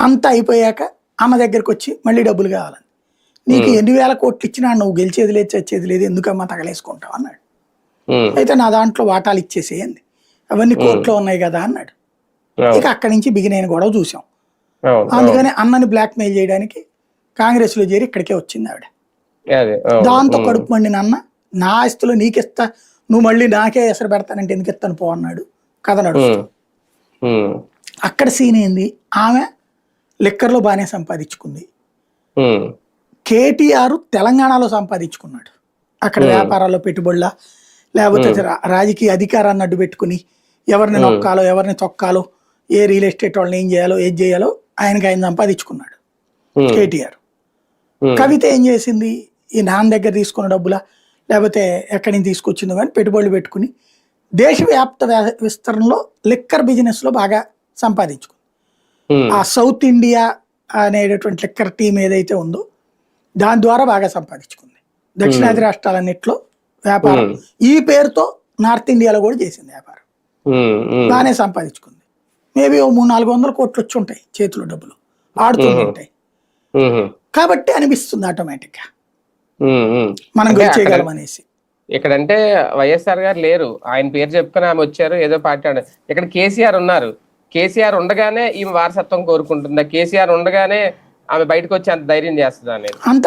అంతా అయిపోయాక ఆమె దగ్గరికి వచ్చి మళ్ళీ డబ్బులు కావాలని, నీకు ఎన్ని వేల కోట్లు ఇచ్చినా నువ్వు గెలిచేది లేదు చచ్చేది లేదు, ఎందుకమ్మా తగలేసుకుంటావు అన్నాడు. అయితే నా దాంట్లో వాటాలు ఇచ్చేసేయండి, అవన్నీ కోర్టులో ఉన్నాయి కదా అన్నాడు. ఇక అక్కడి నుంచి బిగినైన గొడవ చూసాం. అందుకని అన్నని బ్లాక్మెయిల్ చేయడానికి కాంగ్రెస్ లో చేరి ఇక్కడికే వచ్చింది ఆవిడ. దాంతో కడుపు మండిన అన్న, నా ఆస్తిలో నీకిస్తా, నువ్వు మళ్ళీ నాకే ఎసరు పెడతానంటే ఎందుకు ఇస్తాను పో అన్నాడు. కథ నడుస్తుంది. అక్కడ సీన్ ఏంది, ఆమె లిక్కర్లో బాగానే సంపాదించుకుంది. కేటీఆర్ తెలంగాణలో సంపాదించుకున్నాడు, అక్కడ వ్యాపారాల్లో పెట్టుబడుల లేకపోతే రాజకీయ అధికారాన్ని అడ్డు పెట్టుకుని ఎవరిని నొక్కాలో ఎవరిని తొక్కాలో, ఏ రియల్ ఎస్టేట్ వాళ్ళని ఏం చేయాలో ఏది చేయాలో ఆయన సంపాదించుకున్నాడు కేటీఆర్. కవిత ఏం చేసింది, ఈ నాన్న దగ్గర తీసుకున్న డబ్బుల లేకపోతే ఎక్కడి నుంచి తీసుకొచ్చిందో కానీ పెట్టుబడులు పెట్టుకుని దేశవ్యాప్త విస్తరణలో లిక్కర్ బిజినెస్ లో బాగా సంపాదించుకుంది. ఆ సౌత్ ఇండియా అనేటటువంటి లిక్కర్ టీం ఏదైతే ఉందో దాని ద్వారా బాగా సంపాదించుకుంది. దక్షిణాది రాష్ట్రాలన్నిట్లో వ్యాపారం ఈ పేరుతో నార్త్ ఇండియాలో కూడా చేసింది వ్యాపారం, బాగానే సంపాదించుకుంది. మేబీ ఓ 300-400 కోట్లు వచ్చి ఉంటాయి చేతిలో, డబ్బులు ఆడుతుంటాయి. కాబట్టి అనిపిస్తుంది ఆటోమేటిక్ గా మనం గెలిచేయగలం అనేసి. ఇక్కడంటే వైఎస్ఆర్ గారు లేరు, ఆయన పేరు చెప్పుకొని ఆమె వచ్చారు, ఏదో పార్టీ. ఇక్కడ కేసీఆర్ ఉన్నారు. కేసీఆర్ ఉండగానే ఈమె వారసత్వం కోరుకుంటుందా, కేసీఆర్ ఉండగానే ఆమె బయటకు వచ్చి అంత ధైర్యం చేస్తుందా అనేది. అంత